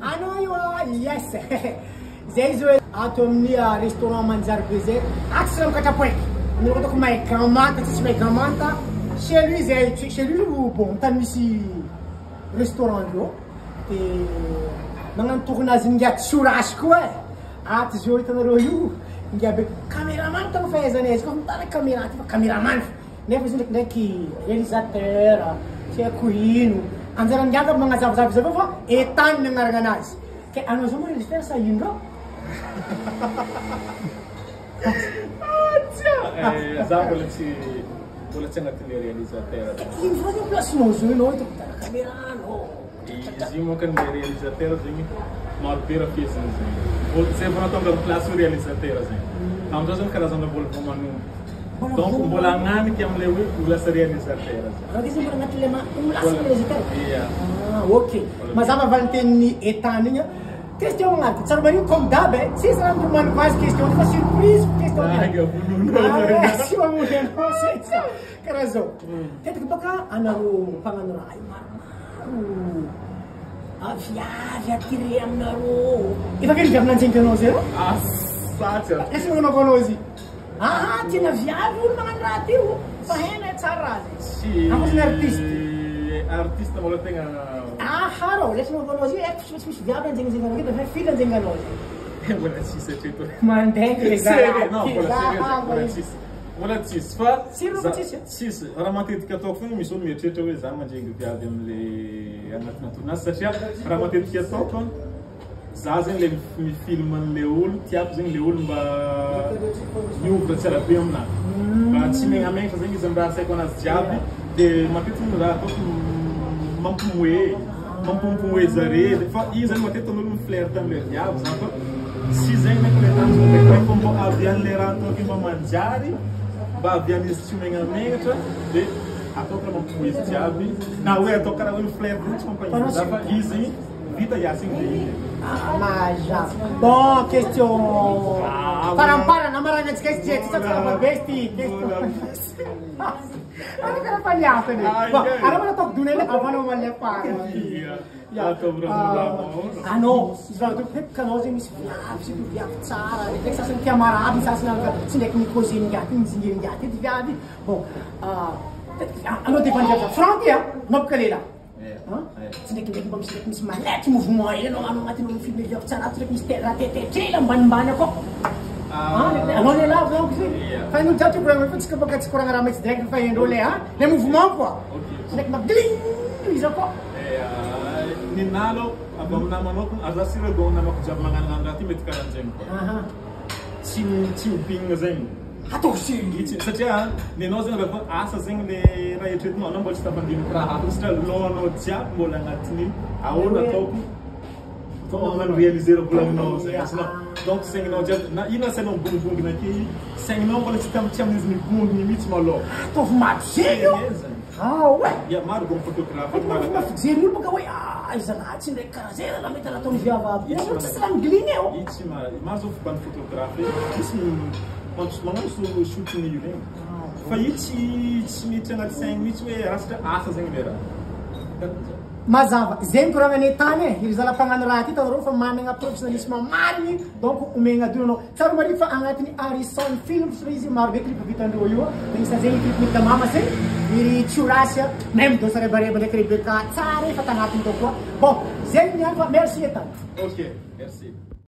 Ano io yes. Zay zo ato amin'ny restaurant manjary be zay. Atsy mikatrapoiky. Niko to may gamanta, tsy may gamanta. Chez lui zay, chez lui bon, tany misy restaurant io. Te magnano tournazy ngiaty sourasy koa e. Aty zo hitanareo io. Ngiabe cameraman tano fahaizany azy. Fa mitana caméra ty fa cameraman. Nefa izy ndraiky réalisateur, tsy haiko ino. Anjara ngiaka magnazavazavy zay fa etany nagnarana anazy. Ke anao zao mo réalisateur sa ino rô? Za mbola tsy agnatin'ny réalisateur. Ino fa io placenao zo ianao ito mitana caméra anao. Izy io moka ny réalisateur zegny maro be raha fiezany zegny. Zay vao natonga place ho réalisateur zegny. Amizao zany karazana mbola vao manombo. Donc mbola agnaniky am'le hoe ho lasa réalisateur zegny. Raha izy mbola agnaty le ho lasa réalisateur. Iya. Ok. Mazava va ny tenin'ny etany igny. Question agnaty. Tsara marino comme d'hab, tsisy raha mitomany vazy question fa surprise question agnaty. Si mamono anao sai. Karaha zao. Tetika baka anareo mpagnano raha io maromaro. Aviavy attiré aminareo. Efa kely viavy nanjeniky anao zay rô? Satsy. Esa magnanaova anao izy? Tena viavy olo magnano raha ty io. Fa hena tsara raha zay. Akosin'ny artiste. Artiste mbola tegna Rô, lesy magnanaova izy tsy misy viavy anjenizengy anao kefa fily anjeniky anao zay. mbola tsisy atreto. Mandengy le zaraha. Non, mbola tsisy. Mbola tsisy fa tsisy raha matetika ataoko fogna misy olo mieritreritra hoe za manjengy viavy am'le agnatina tournazy satria raha matetika ataoko za zegny le mifilma an'le olo tiako zegny le olo mba miovra tsara be aminazy mba tsy megnamegna fa zegny izy amin'ny raha asaiko anazy jiaby de matetika ny raha ataoko mampimoe zare fa io zany matetika n'olo miflerte am'le viavy zany fa si zegny nefa le tanjona fa mbo avy an'le raha ataoko mba manjary mba avy an'izy tsy megnamenatra de ataoko raha mampimoe izy jiaby na hoe atao karaha hoe miflerte tsy mampahita za fa izy vita iasigny de iny. Maja. Bon, question. Parampara namaranatsika izy jety tsaka besty question. Ano ka na paliata ni? Ano mo na to dunay na apa naman niya pa? Ano, zwaar to pep kanoze mis viavi, si viavi tsara. Nek sa kaya marami sa sinek ni kozin gati, ni zingin gati di viavi. Bon, ano di pan java? Frank ya, nob kalila. Sinek bang sinek mis manet mouvement yan ano ngati nung film viavi tsara, sinek mis tete lang ban ako. Ano nila vlog kasi. Kaya nung judge kurang ipon sika pagkat kurang ramay sa dek kaya role ha. Le mouvement ko. Sinek magling isa ko. Ninalo abang namanok aza sira gong namak jab mangan rati met karan jeng ko. Chi uping zeng. Ato si satya nino zeng ba asa zeng le ra yetret no nambol sta bandin pra ha sta lo no jab bola ngatni awona to to on réaliser le plan no zeng donc zeng no jab na ina se no bung bung na ki zeng no bola sta cham ni bung ni mit malo to matio ouais. Ya mar gong photographe mar zero pa kawai izanatsi ndray karaha zay raha mety ataony viavavy tsy langling eo itsy mazo ban photographe isy magnano shooting io regny fa io tsy miditra agnaty 5 minutes hoe rasatra asa zegny le raha mazava zegny koragna ny tany iry zala-pagnano raha ty tanareo fa managna professionnalisme marigny donc omegna donao tsara mari fa agnatin'ny Harrison Films izy maro be clip vitandreo io magnisany zegny clip nita mama zegny iry Tsiorasia même do sarebareba ndraiky Rebecca tsara efa tagnatiny tao koa bon zegny niany fa merci etany. Ok, merci.